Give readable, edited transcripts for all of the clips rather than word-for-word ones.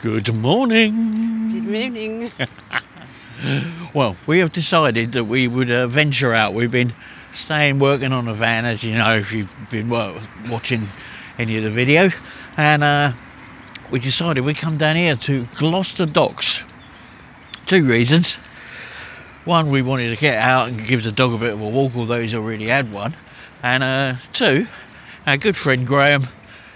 Good morning. Good morning. Well, we have decided that we would venture out. We've been staying working on a van, as you know, if you've been watching any of the video, and we decided we'd come down here to Gloucester Docks. Two reasons. One, we wanted to get out and give the dog a bit of a walk, although he's already had one, and two, our good friend Graham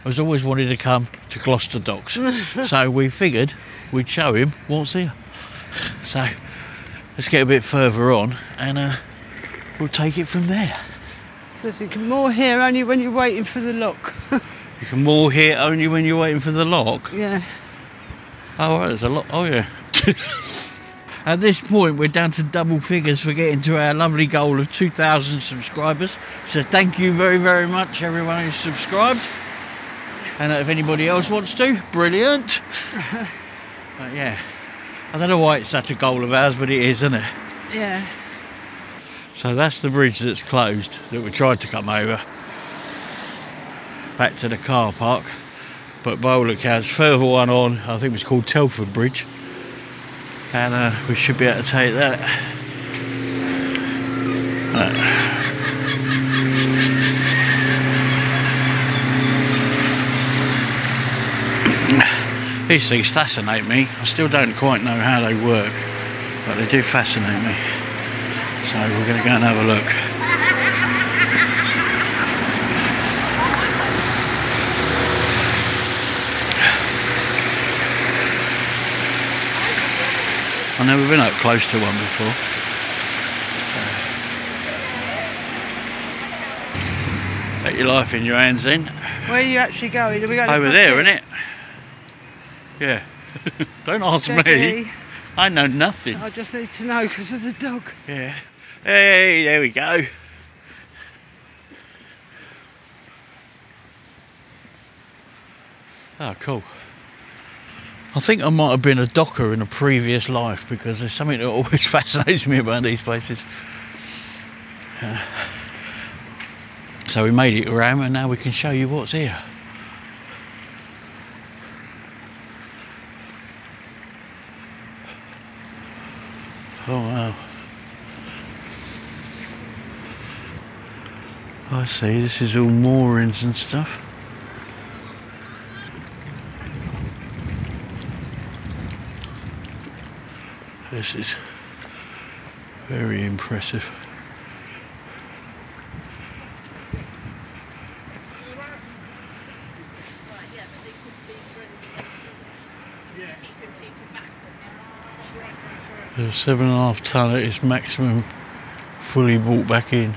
has always wanted to come to Gloucester Docks, so we figured we'd show him what's here. So let's get a bit further on and we'll take it from there. So you can moor here only when you're waiting for the lock. You can moor here only when you're waiting for the lock? Yeah. Oh, right, there's a lock. Oh, yeah. At this point, we're down to double figures for getting to our lovely goal of 2,000 subscribers. So thank you very, very much, everyone who's subscribed. And if anybody else wants to, brilliant. But yeah, I don't know why it's such a goal of ours, but it is, isn't it? Yeah. So that's the bridge that's closed, that we tried to come over back to the car park. But by all accounts, further one on, I think it's called Telford Bridge. And we should be able to take that. These things fascinate me. I still don't quite know how they work, but they do fascinate me. So we're going to go and have a look. I've never been up close to one before. Take your life in your hands then. Where are you actually going? Are we going over there, isn't it? Yeah. Don't ask me. I know nothing. I just need to know because of the dog. Yeah. Hey, there we go. Oh, cool. I think I might have been a docker in a previous life because there's something that always fascinates me about these places. So we made it around and now we can show you what's here. Oh wow. I see, this is all moorings and stuff. This is very impressive. The 7.5 tonne at its maximum, fully brought back in.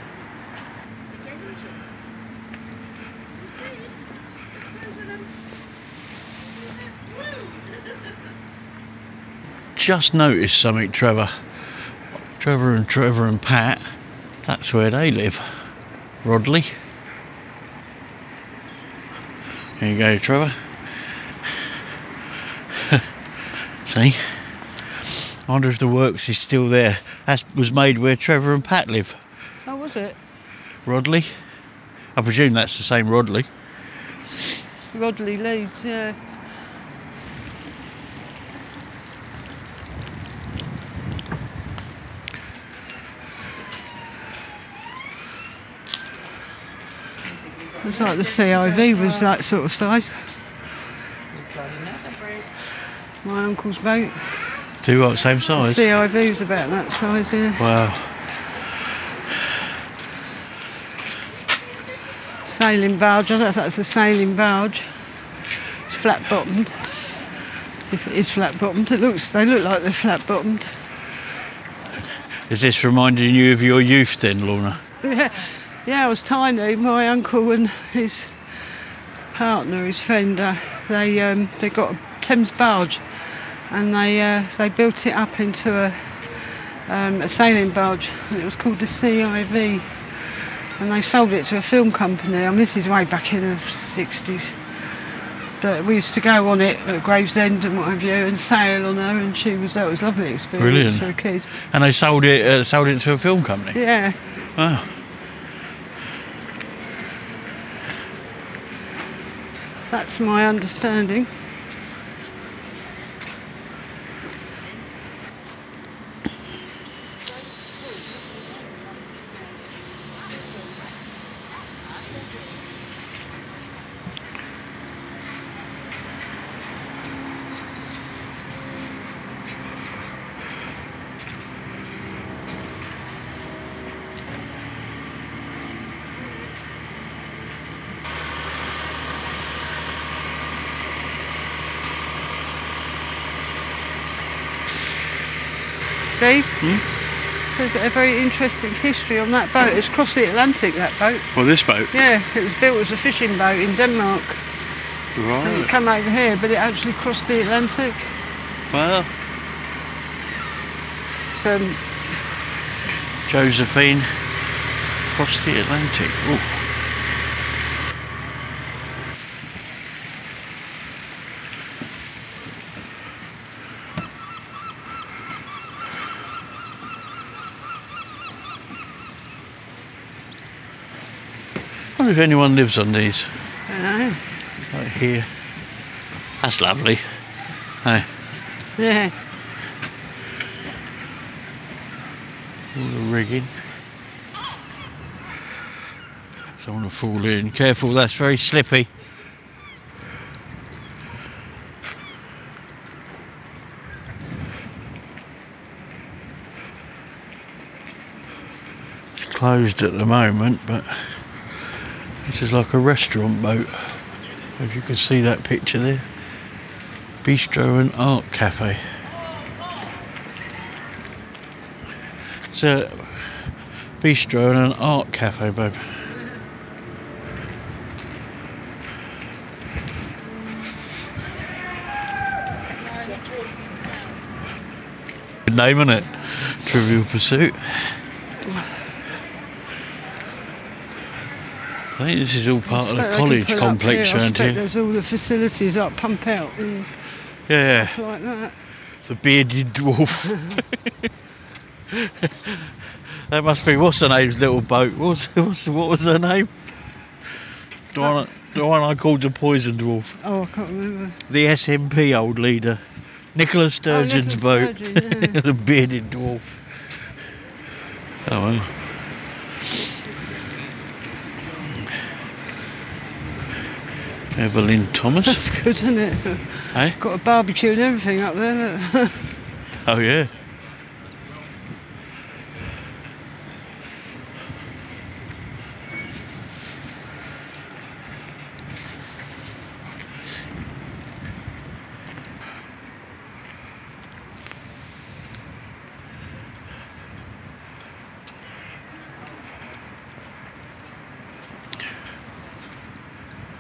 Just noticed something, Trevor and Pat, that's where they live. Rodley. There you go, Trevor. See? I wonder if the works is still there. That was made where Trevor and Pat live. Oh, was it? Rodley. I presume that's the same Rodley. Rodley Leeds, yeah. It's like the CIV was that sort of size. My uncle's boat. Two what, same size? The CIV was about that size, yeah. Wow. Sailing barge, I don't know if that's a sailing barge. It's flat bottomed. If it is flat bottomed, they look like they're flat bottomed. Is this reminding you of your youth then, Lorna? Yeah, I was tiny. My uncle and his partner, his friend, they got a Thames barge, and they built it up into a sailing barge, and it was called the CIV, and they sold it to a film company. I mean, this is way back in the 60s. But we used to go on it at Gravesend and what have you, and sail on her, and that was a lovely experience. Brilliant. For a kid. And they sold it to a film company? Yeah. Wow. That's my understanding. Steve. Says that a very interesting history on that boat. It's crossed the Atlantic, that boat. Well, this boat? Yeah, it was built as a fishing boat in Denmark. Right. And it came over here, but it actually crossed the Atlantic. Well. So, Josephine crossed the Atlantic. Ooh. I wonder if anyone lives on these. I know. Right here. That's lovely. Hey. Yeah. All the rigging. Don't want to fall in. Careful, that's very slippy. It's closed at the moment, but this is like a restaurant boat. If you can see that picture there. Bistro and Art Cafe. It's a bistro and an art cafe, babe. Good name, isn't it? Trivial Pursuit. I think this is all part of the college complex around here. There's all the facilities up, pump out and stuff like that. The bearded dwarf. That must be, what's her name's little boat? What was her name? The one I called the Poison Dwarf. Oh, I can't remember. The SNP old leader. Nicola Sturgeon's boat. Sturgeon, yeah. The bearded dwarf. Oh well. Evelyn Thomas. That's good, isn't it? Hey? Got a barbecue and everything up there. Look. Oh yeah.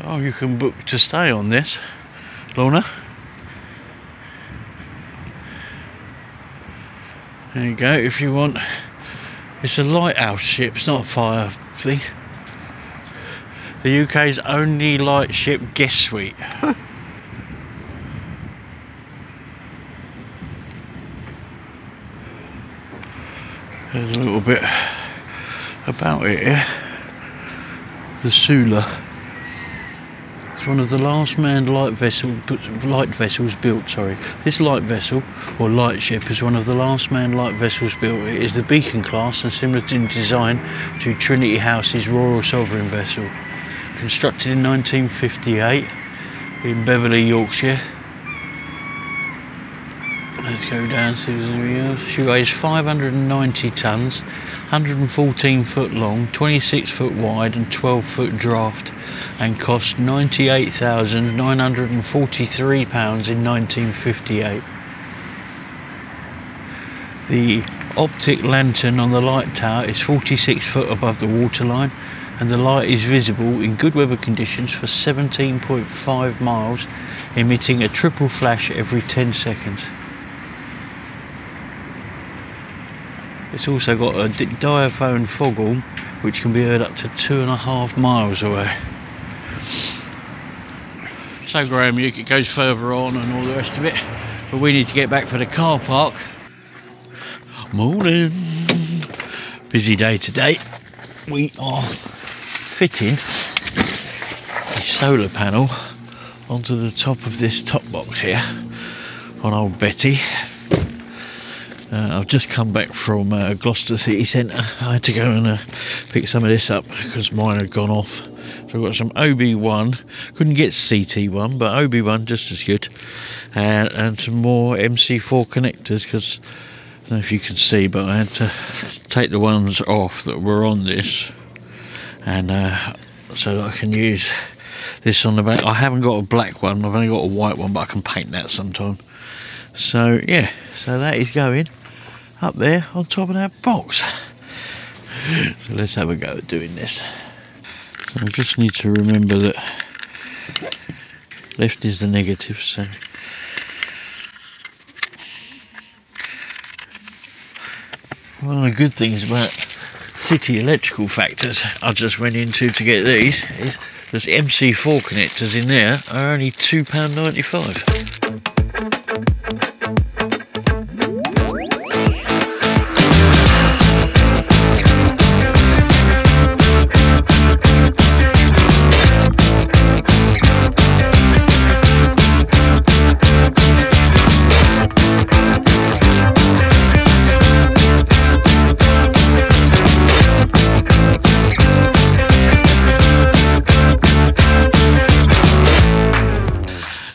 Oh, you can book to stay on this, Lorna. There you go, if you want. It's a lighthouse ship, it's not a fire thing. The UK's only light ship guest suite. There's a little bit about it here. The Sula. It's one of the last manned light vessels built. Sorry, this light vessel or light ship is one of the last manned light vessels built. It is the Beacon class and similar in design to Trinity House's Royal Sovereign vessel, constructed in 1958 in Beverley, Yorkshire. Let's go down to something else. She weighs 590 tonnes, 114 foot long, 26 foot wide and 12 foot draft, and cost £98,943 in 1958. The optic lantern on the light tower is 46 foot above the waterline, and the light is visible in good weather conditions for 17.5 miles, emitting a triple flash every 10 seconds. It's also got a diaphone foghorn which can be heard up to 2.5 miles away. So Graham, it goes further on and all the rest of it, but we need to get back for the car park. Morning. Busy day today. We are fitting a solar panel onto the top of this top box here on old Betty. I've just come back from Gloucester City Centre. I had to go and pick some of this up because mine had gone off. So I've got some OB1, couldn't get CT1, but OB1 just as good, and some more MC4 connectors, because I don't know if you can see, but I had to take the ones off that were on this, and so that I can use this on the back. I haven't got a black one, I've only got a white one, but I can paint that sometime. So yeah, so that is going. up there on top of that box. So let's have a go at doing this. So I just need to remember that left is the negative, so one of the good things about city electrical factors I just went into to get these is the MC4 connectors in there are only £2.95.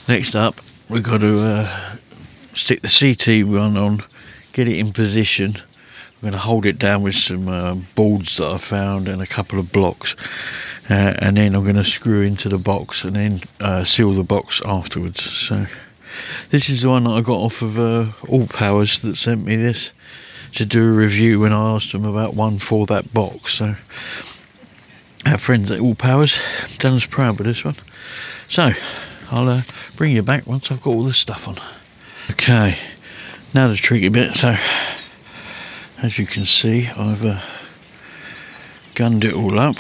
Next up, we've got to stick the CT one on, get it in position. I'm going to hold it down with some boards that I found and a couple of blocks, and then I'm going to screw into the box and then seal the box afterwards. So this is the one that I got off of All Powers that sent me this to do a review when I asked them about one for that box. So our friends at All Powers done us proud with this one. So I'll bring you back once I've got all this stuff on. Okay, now the tricky bit. So as you can see, I've gunned it all up.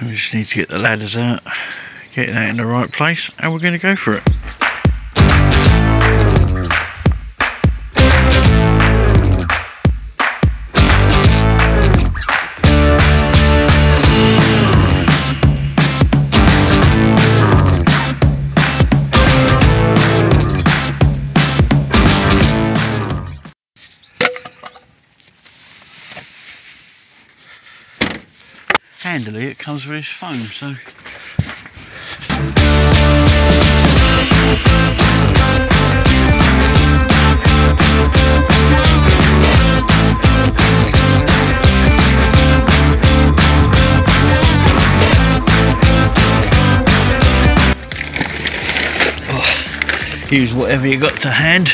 We just need to get the ladders out, get that in the right place, and we're going to go for it. Handily, it comes with its foam, so use whatever you got to hand.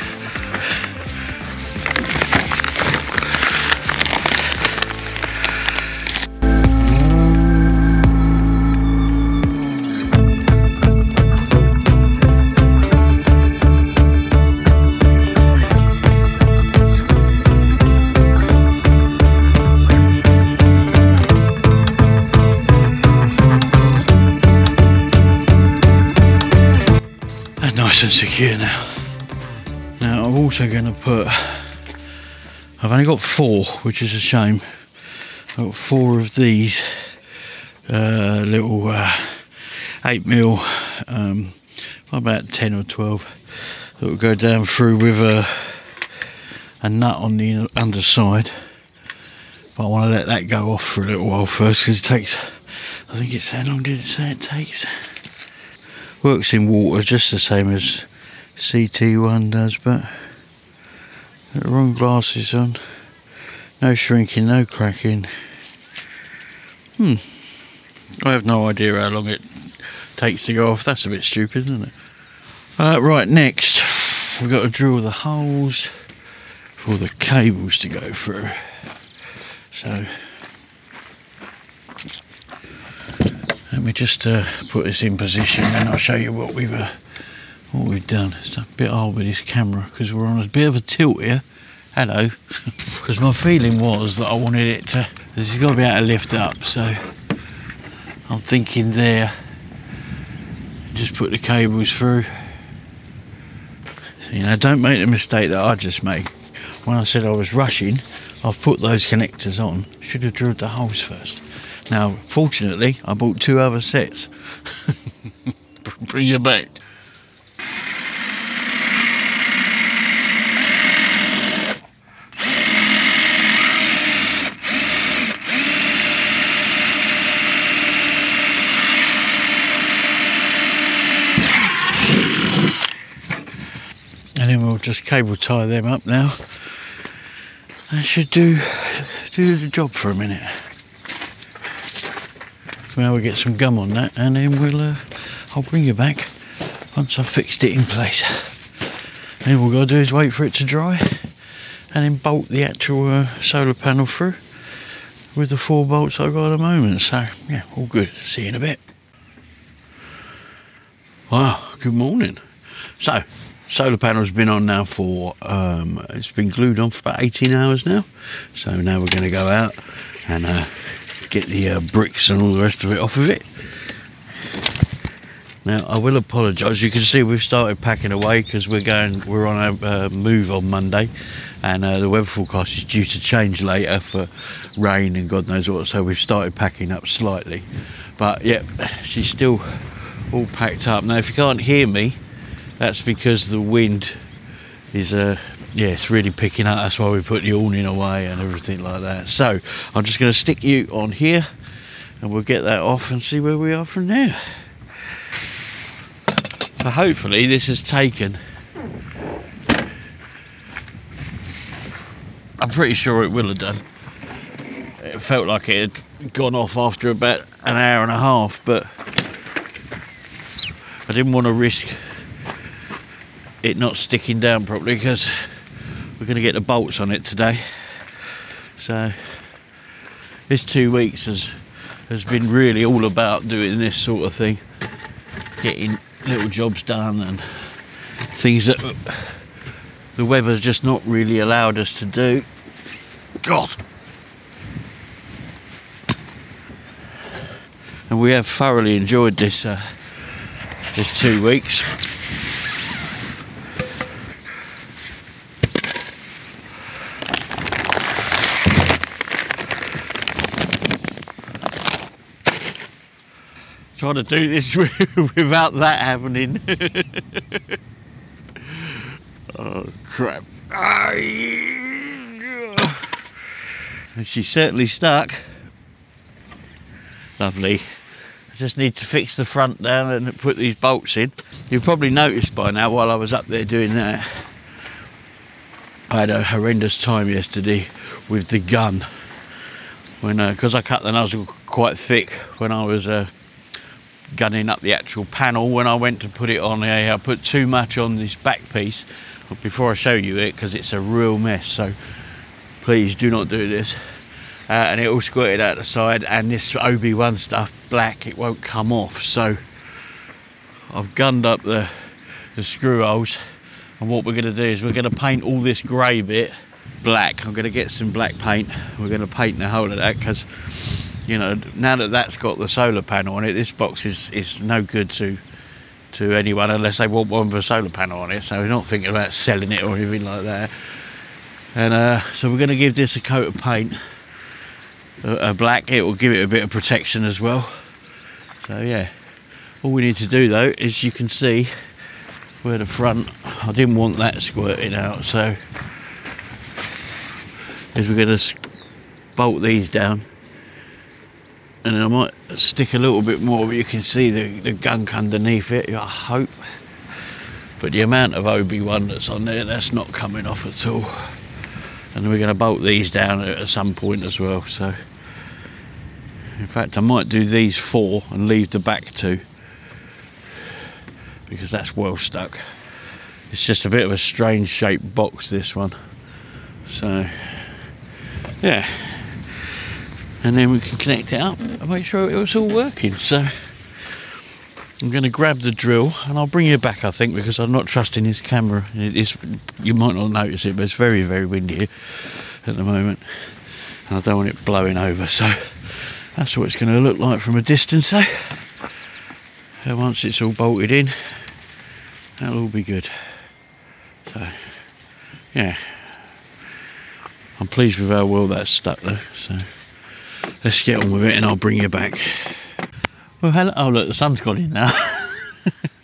Nice and secure now. Now I'm also going to put, I've only got 4, which is a shame. I've got 4 of these little 8mm, about 10 or 12, that will go down through with a nut on the underside. But I want to let that go off for a little while first, because it takes, I think it's, how long did it say it takes? Works in water just the same as CT1 does, but got the wrong glasses on. No shrinking, no cracking. I have no idea how long it takes to go off. That's a bit stupid, isn't it? Right, next we've got to drill the holes for the cables to go through. So let me just put this in position, and I'll show you what we've done. It's a bit hard with this camera because we're on a bit of a tilt here. Hello. Because my feeling was that I wanted it to, this has got to be able to lift up, so I'm thinking there, just put the cables through. So, you know, don't make the mistake that I just made. When I said I was rushing, I've put those connectors on. Should have drilled the holes first. Now, fortunately, I bought 2 other sets. Bring you back. And then we'll just cable tie them up now. That should do the job for a minute. Now we get some gum on that, and then I'll bring you back once I've fixed it in place. Then all we've got to do is wait for it to dry, and then bolt the actual solar panel through with the 4 bolts I've got at the moment. So yeah, all good. See you in a bit. Wow, good morning. So solar panel's been on now for it's been glued on for about 18 hours now. So now we're going to go out and get the bricks and all the rest of it off of it. Now I will apologise. You can see we've started packing away because we're on a move on Monday, and the weather forecast is due to change later for rain and God knows what. So we've started packing up slightly, but yeah, she's still all packed up. Now if you can't hear me, that's because the wind is yeah, it's really picking up. That's why we put the awning away and everything like that. So I'm just going to stick you on here, and we'll get that off and see where we are from there. So hopefully this has taken, I'm pretty sure it will have done. It felt like it had gone off after about an hour and a half, but I didn't want to risk it not sticking down properly because we're going to get the bolts on it today. So this 2 weeks has been really all about doing this sort of thing, getting little jobs done and things that the weather's just not really allowed us to do. God! And we have thoroughly enjoyed this 2 weeks. Trying to do this without that happening. Oh crap. And she's certainly stuck. Lovely. I just need to fix the front down and put these bolts in. You've probably noticed by now while I was up there doing that, I had a horrendous time yesterday with the gun. When because I cut the nozzle quite thick when I was gunning up the actual panel. When I went to put it on, I put too much on this back piece before I show you it, because it's a real mess, so please do not do this. And it all squirted out the side, and this OB1 stuff, black, it won't come off. So I've gunned up the screw holes, and what we're going to do is we're going to paint all this grey bit black. I'm going to get some black paint. We're going to paint the whole of that, because you know, now that that's got the solar panel on it, this box is no good to anyone unless they want one with a solar panel on it. So we're not thinking about selling it or anything like that. And so we're going to give this a coat of paint, a black. It will give it a bit of protection as well. So yeah, all we need to do though is, you can see where the front, I didn't want that squirting out, so is we're going to bolt these down. And then I might stick a little bit more, but you can see the gunk underneath it, I hope. But the amount of OB1 that's on there, that's not coming off at all. And we're going to bolt these down at some point as well. So, in fact, I might do these 4 and leave the back 2, because that's well stuck. It's just a bit of a strange shaped box, this one. So, yeah. And then we can connect it up and make sure it was all working. So I'm going to grab the drill, and I'll bring you back, I think, because I'm not trusting this camera. It is, you might not notice it, but it's very, very windy here at the moment, and I don't want it blowing over. So that's what it's going to look like from a distance. So once it's all bolted in, that'll all be good. So yeah, I'm pleased with how well that's stuck though. So let's get on with it, and I'll bring you back. Well, hello. Oh, look, the sun's got in now.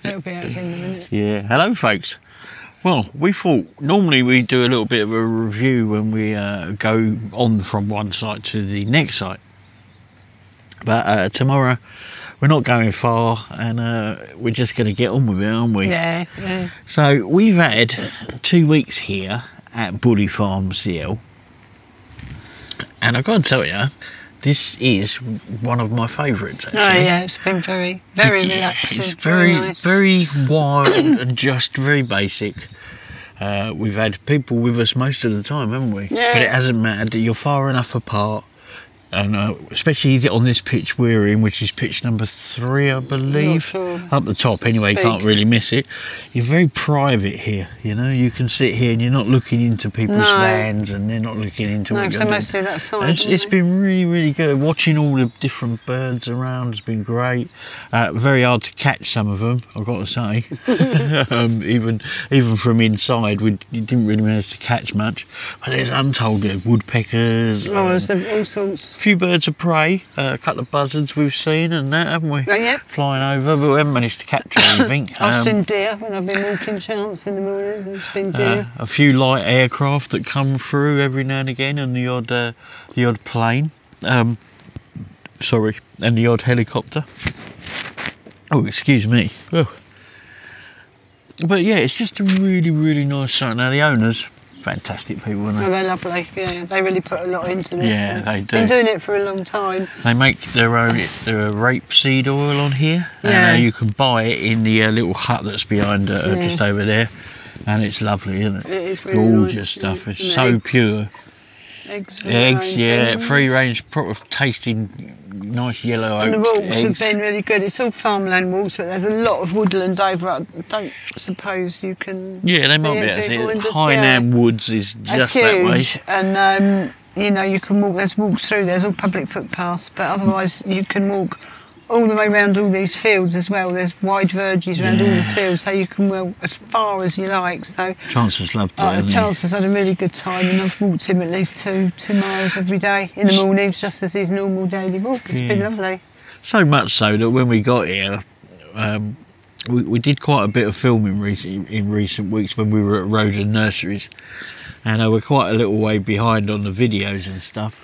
It'll be out in a minute. Yeah. Hello, folks. Well, we thought normally we do a little bit of a review when we go on from one site to the next site. But tomorrow we're not going far, and we're just going to get on with it, aren't we? Yeah, yeah. So we've had 2 weeks here at BULLEY Farm CL. And I've got to tell you, this is one of my favourites, actually. Oh yeah, it's been very, very relaxing. It's very, nice. very wild and just very basic. We've had people with us most of the time, haven't we? Yeah. But it hasn't mattered. You're far enough apart. And especially on this pitch we're in, which is pitch number 3, I believe. Not sure. Up the top anyway, can't really miss it. You're very private here, you know. You can sit here and you're not looking into people's vans, and they're not looking into what you're doing. Mostly that side. It's been really, really good. Watching all the different birds around has been great. Very hard to catch some of them, I've got to say. Even from inside, we didn't really manage to catch much. But there's untold woodpeckers. Oh, there's all sorts. A few birds of prey, a couple of buzzards we've seen and that, haven't we? Yeah. Flying over, but we haven't managed to capture anything. I've seen deer when I've been walking chance in the morning. There's been deer. A few light aircraft that come through every now and again, and the odd plane. Sorry, and the odd helicopter. Oh, excuse me. Oh. But yeah, it's just a really, really nice site. Now the owners, fantastic people, aren't they? Oh, they're lovely. Yeah, they really put a lot into this. Yeah, they do. Been doing it for a long time. They make their own rapeseed oil on here, Yeah. and you can buy it in the little hut that's behind just over there, and it's lovely, isn't it? It is really gorgeous nice, stuff. yeah. It's And so eggs. pure. Eggs, Yeah, free range, proper tasting, nice yellow And the oats. walks have been really good. It's all farmland walks, but there's a lot of woodland over. I don't suppose you can. Yeah, they see might be it able to see behind it. us, Highnam Woods is That's just that way. huge, and you know you can walk. There's walks through. There's all public footpaths, but otherwise you can walk all the way around all these fields as well. There's wide verges around all the fields, so you can walk as far as you like. So Chances loved it. Hasn't he? Charles has had a really good time, and I've walked him at least two miles every day in the mornings, just as his normal daily walk. It's been lovely. So much so that when we got here, we did quite a bit of filming in recent weeks when we were at Road and Nurseries, and we're quite a little way behind on the videos and stuff.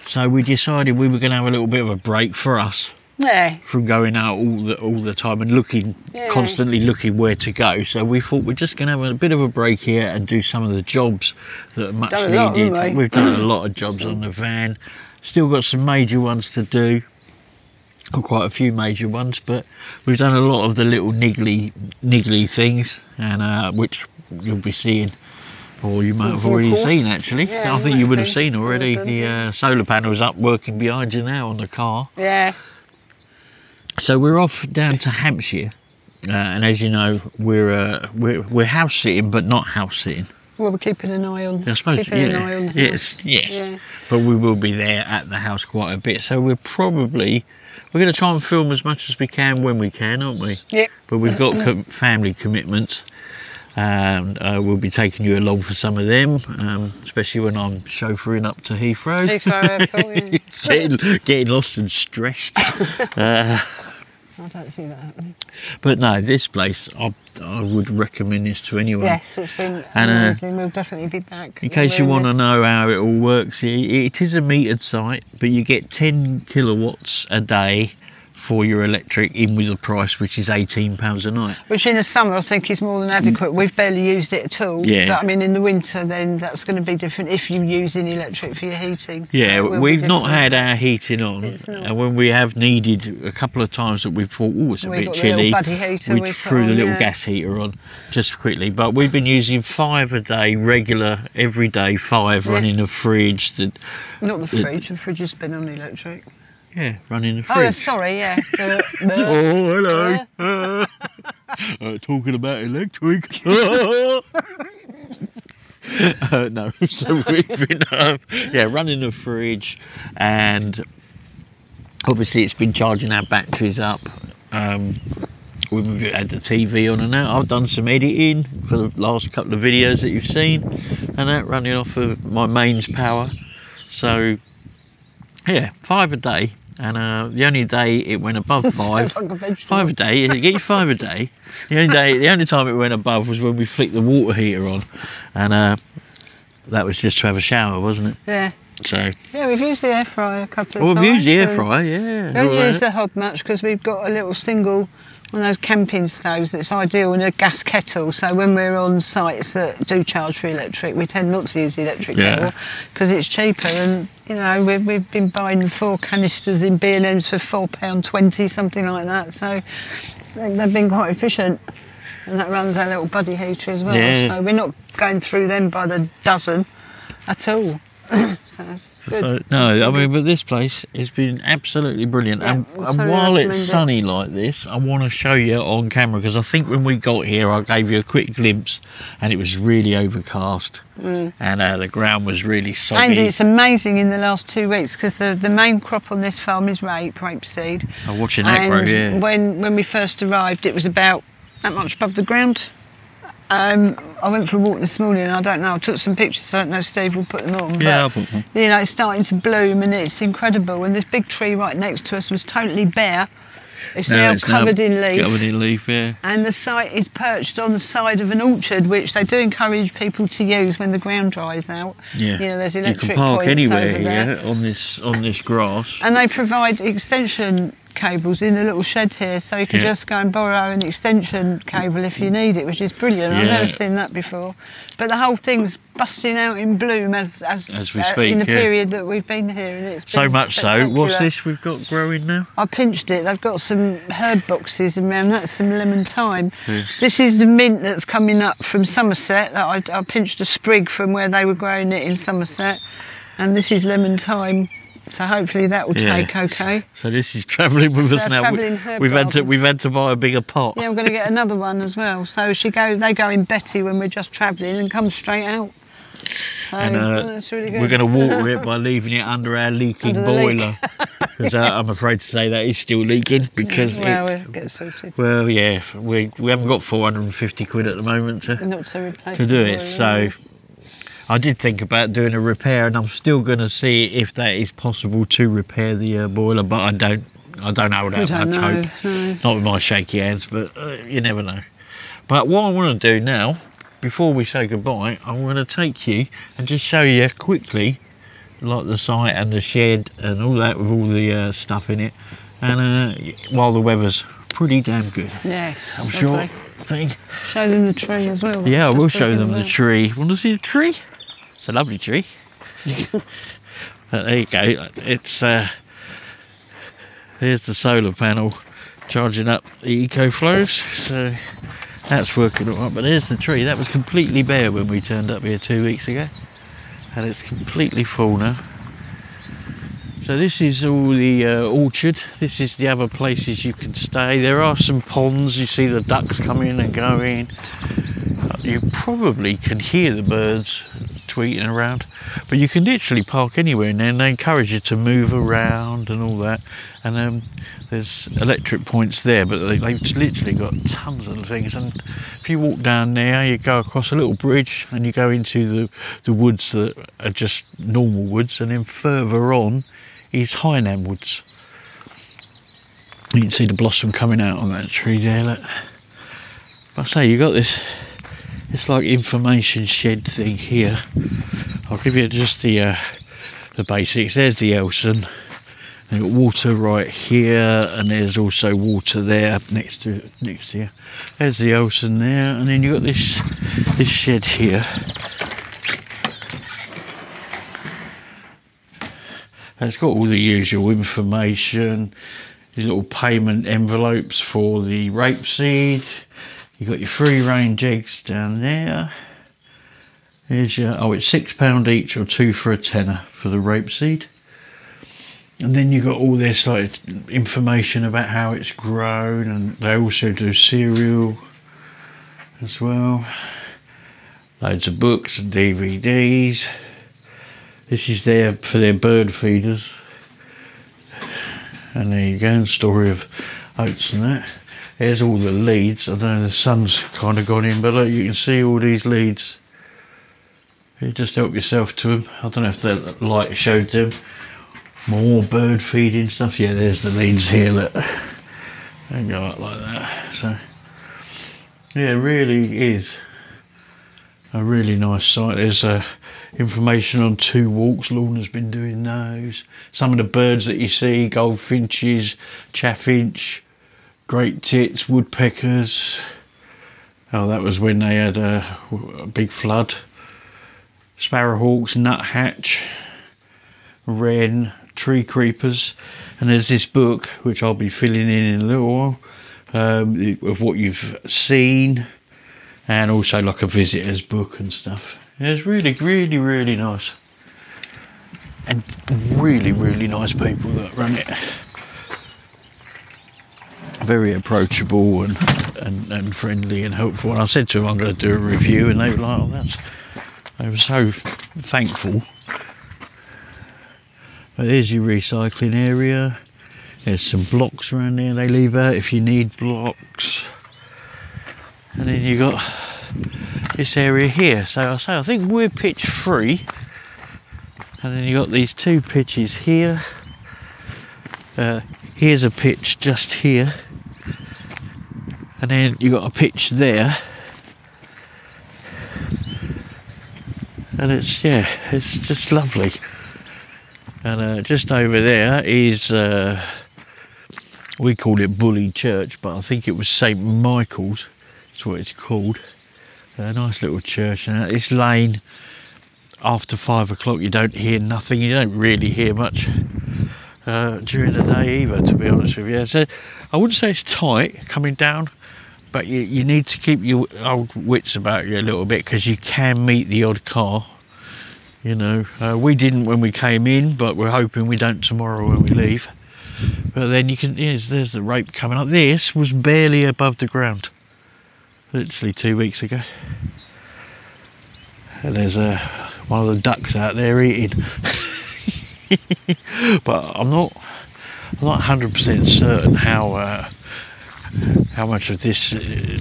So we decided we were going to have a little bit of a break for us. Yeah. From going out all the time and looking, constantly looking where to go. So we thought we're just going to have a bit of a break here and do some of the jobs that are much needed. We've done a lot of jobs on the van. Still got some major ones to do. Or quite a few major ones, but we've done a lot of the little niggly things, and which you'll be seeing. Or you might have already seen, actually. Yeah, I think you would have seen some already. of them, The solar panel's up working behind you now on the car. Yeah. So we're off down to Hampshire, and as you know, we're house sitting, but not house sitting. Well, we're keeping an eye on. I suppose, keeping an eye on the house. Yes. Yeah. But we will be there at the house quite a bit. So we're going to try and film as much as we can when we can, aren't we? Yep. But we've got family commitments, and we'll be taking you along for some of them, especially when I'm chauffeuring up to Heathrow. Getting lost and stressed. I don't see that happening. But no, this place, I would recommend this to anyone. Yes, it's been amazing. We'll definitely be back. In case you want to know how it all works, it is a metered site, but you get 10 kilowatts a day for your electric in with the price, which is £18 a night. Which in the summer I think is more than adequate. We've barely used it at all. Yeah. But I mean in the winter then that's going to be different if you use any electric for your heating. Yeah, so we've not had our heating on, It's not. and when we have needed a couple of times that we've thought, oh, it's a bit chilly, we threw the little gas heater on just quickly. But we've been using 5 a day, regular, every day, 5, running a fridge. Not the fridge, the fridge has been on electric. Yeah, running the fridge. Oh, sorry, yeah. Oh, hello. Talking about electric. No, so we've been running the fridge, and obviously it's been charging our batteries up. We've had the TV on and out. I've done some editing for the last couple of videos that you've seen, and that running off of my mains power. So yeah, 5 a day. And the only day it went above 5, like 5 a day, you get your 5 a day. The only time it went above was when we flicked the water heater on, and that was just to have a shower, wasn't it? Yeah. So. Yeah, we've used the air fryer a couple of times. Well, we've used the air fryer, yeah. We don't use the hob much because we've got a little single, one of those camping stoves that's ideal, and a gas kettle. So when we're on sites that do charge for electric, we tend not to use the electric kettle because it's cheaper. And you know, we've been buying 4 canisters in B&M's for £4.20, something like that. So they've been quite efficient. and that runs our little buddy heater as well. Yeah. So we're not going through them by the dozen at all. So that's good. So, no, I mean, but this place has been absolutely brilliant. Yeah, and so while I it's recommend sunny like this, I want to show you on camera, because I think when we got here, I gave you a quick glimpse, and it was really overcast, and the ground was really soggy. And it's amazing in the last 2 weeks, because the main crop on this farm is rapeseed. I'm watching that grow, yeah. When we first arrived, it was about that much above the ground. I went for a walk this morning, and I don't know, I took some pictures, I don't know if Steve will put them on. Yeah, but, I'll put them. you know, it's starting to bloom, and it's incredible. And this big tree right next to us was totally bare. It's now covered in leaf. Covered in leaf, yeah. And the site is perched on the side of an orchard, which they do encourage people to use when the ground dries out. Yeah. You know, there's electric You can park points anywhere over there. here on this grass. And they provide extension cables in the little shed here, so you can just go and borrow an extension cable if you need it, which is brilliant. I've never seen that before. But the whole thing's busting out in bloom as we speak, in the period that we've been here, and it's been so much so. What's spectacular. this we've got growing now? I pinched it. They've got some herb boxes around. That's some lemon thyme. Yes. This is the mint that's coming up from Somerset. That I pinched a sprig from where they were growing it in Somerset, and this is lemon thyme. So hopefully that will take okay. So this is travelling with us now. We've had to buy a bigger pot. Yeah, I'm going to get another one as well. So they go in Betty when we're just travelling and come straight out. So And that's really good. we're going to water it by leaving it under our leaking Under the boiler. Because I'm afraid to say that is still leaking because we'll get sorted. Well, yeah, we haven't got 450 quid at the moment to replace do the it. boiler, So I did think about doing a repair, and I'm still going to see if that is possible to repair the boiler, but I don't hold out much hope. No. Not with my shaky hands, but you never know. But what I want to do now, before we say goodbye, I'm going to take you and just show you quickly, like the site and the shed and all that with all the stuff in it, and while the weather's pretty damn good. Yeah, I'm sure. Show them the tree as well. Yeah, I will show them the tree. Want to see the tree? It's a lovely tree. But there you go. It's here's the solar panel charging up the EcoFlows. So that's working all right. But there's the tree. That was completely bare when we turned up here 2 weeks ago, and it's completely full now. So this is all the orchard. This is the other places you can stay. There are some ponds. You see the ducks coming and going. You probably can hear the birds tweeting around, but you can literally park anywhere in there, and they encourage you to move around and all that. And there's electric points there, but they've literally got tons of things. And if you walk down there, you go across a little bridge and you go into the woods that are just normal woods, and then further on is Hynam Woods. You can see the blossom coming out on that tree there, look. I say, you got this, it's like information shed thing here. I'll give you just the basics. There's the Elson. You've got water right here, and there's also water there next to you. There's the Elson there, and then you've got this shed here. It's got all the usual information, the little payment envelopes for the rapeseed. You've got your free range eggs down there. Here's your, it's £6 each or 2 for a tenner for the rapeseed. And then you've got all this like information about how it's grown, and they also do cereal as well. Loads of books and DVDs. This is there for their bird feeders. And there you go, and story of oats and that. There's all the leads. I don't know, the sun's kind of gone in, but look, you can see all these leads. You just help yourself to them. I don't know if the light showed them. More bird feeding stuff. Yeah, there's the leads here, look. They go up like that. So, yeah, it really is a really nice site. There's information on 2 walks. Lorna's been doing those. Some of the birds that you see, goldfinches, chaffinch, great tits, woodpeckers. Oh, that was when they had a big flood. Sparrowhawks, nuthatch, wren, tree creepers. And there's this book, which I'll be filling in a little while, of what you've seen, and also like a visitor's book and stuff. It's really, really, really nice, and really, really nice people that run it. Very approachable and friendly and helpful. And I said to them I'm going to do a review, and they were like, "Oh, they were so thankful." But there's your recycling area. There's some blocks around there they leave out if you need blocks. And then you got this area here. So I think we're pitch free. And then you got these 2 pitches here. Here's a pitch just here. And then you got a pitch there. And it's just lovely. And just over there is, we call it BULLEY Church, but I think it was St Michael's, that's what it's called. A nice little church. And this lane, after 5 o'clock, you don't hear nothing. You don't really hear much during the day either, to be honest with you. So I wouldn't say it's tight coming down, but you need to keep your old wits about you a little bit, because you can meet the odd car. You know, we didn't when we came in, but we're hoping we don't tomorrow when we leave. But then you can, there's the rope coming up. This was barely above the ground, literally 2 weeks ago. And there's one of the ducks out there eating. But I'm not 100% certain how much of this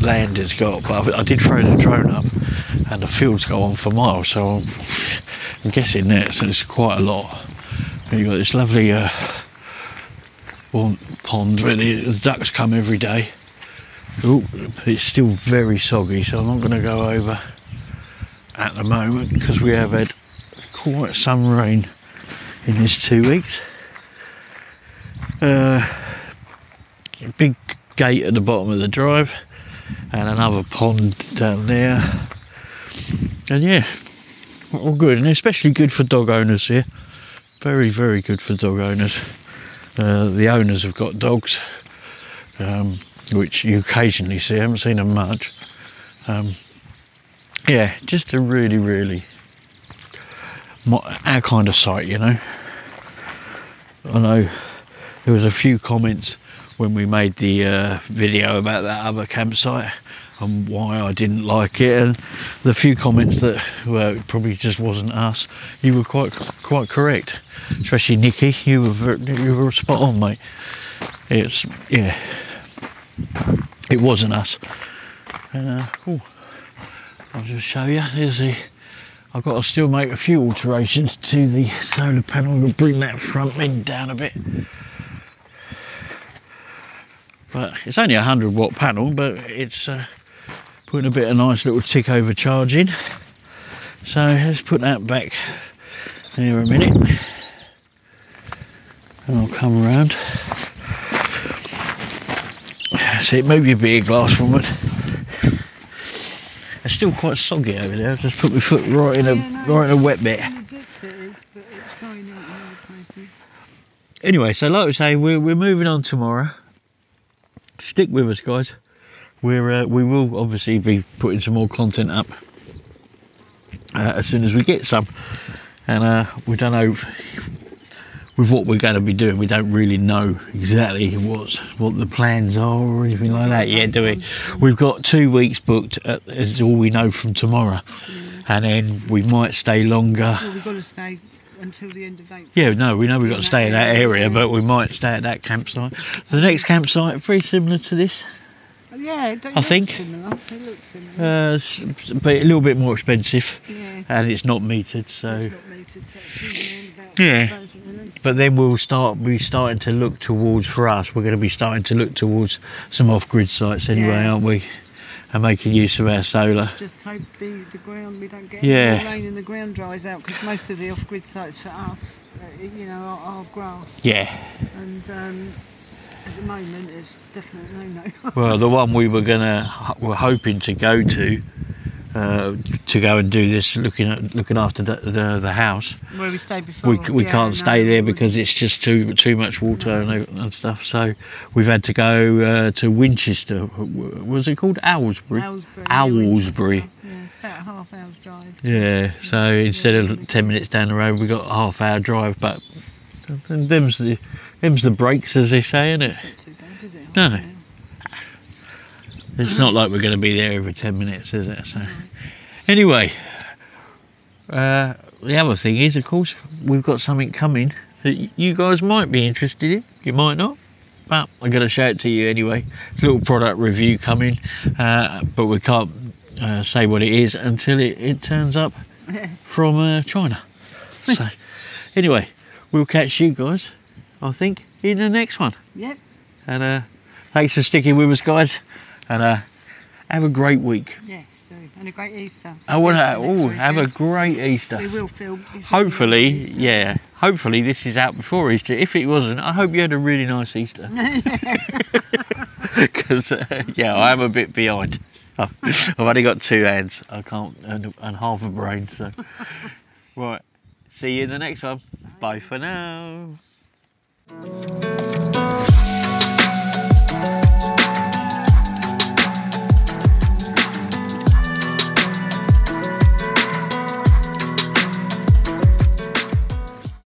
land it's got. But I did throw the drone up, and the fields go on for miles, so I'm guessing that it's quite a lot. And you've got this lovely pond where the ducks come every day. Ooh, it's still very soggy, so I'm not going to go over at the moment, because we have had quite some rain in this 2 weeks. Big gate at the bottom of the drive, and another pond down there. And yeah, all good, and especially good for dog owners here. Very, very good for dog owners. The owners have got dogs, which you occasionally see. I haven't seen them much. Yeah, just a really, really our kind of site, you know. I know there was a few comments when we made the video about that other campsite and why I didn't like it, and the few comments that it probably just wasn't us. You were quite correct, especially Nikki. You were spot on, mate. It wasn't us. And I'll just show you. There's the. I've got to still make a few alterations to the solar panel. I'm going to bring that front end down a bit. But it's only a 100-watt panel, but it's putting a bit of nice little tick over charging. So let's put that back here a minute. And I'll come around. See, move your beer glass woman. It's still quite soggy over there. I've just put my foot right in a wet bit. Anyway, so like I say, we're moving on tomorrow. Stick with us, guys. We will obviously be putting some more content up as soon as we get some. And we don't know with what we're going to be doing. We don't really know exactly what the plans are or anything like that yet, do we? We've got 2 weeks booked, is all we know from tomorrow. And then we might stay longer. Well, we've got to stay until the end of April. Yeah, no, we know we've got to stay in that area, but we might stay at that campsite. The next campsite, very similar to this. Yeah, I think. Similar. It looks similar. But a little bit more expensive. Yeah. And it's not metered, so. It's not metered, so it's about yeah. But then we'll be starting to look towards, for us, we're going to be starting to look towards some off-grid sites anyway, aren't we? And making use of our solar. Just hope the ground, we don't get any rain and the ground dries out, because most of the off-grid sites for us, you know, are grass. Yeah. And at the moment, it's definitely no. Well, the one we're hoping to go to to go and do this, looking after the house. Where we stayed before. We can't stay there because it's just too much water and stuff. So we've had to go to Winchester. Was it called Owlsbury? Owlsbury. Yeah, it's about a half-hour's drive. Yeah. So instead of 10 minutes down the road, we got a half-hour drive. But them's the breaks, as they say, isn't it? It's not too bad, is it? No. It's not like we're going to be there every 10 minutes, is it? So, anyway, the other thing is, of course, we've got something coming that you guys might be interested in. You might not, but I'm going to show it to you anyway. It's a little product review coming, but we can't say what it is until it turns up from China. So, anyway, we'll catch you guys, I think, in the next one. Yep. And thanks for sticking with us, guys. And have a great week. Yes, do. And a great Easter. I want to have a great Easter. We will film. Hopefully, yeah. Hopefully this is out before Easter. If it wasn't, I hope you had a really nice Easter. Because yeah, I am a bit behind. I've only got 2 hands. I can't and half a brain. So right. See you in the next one. Bye for now.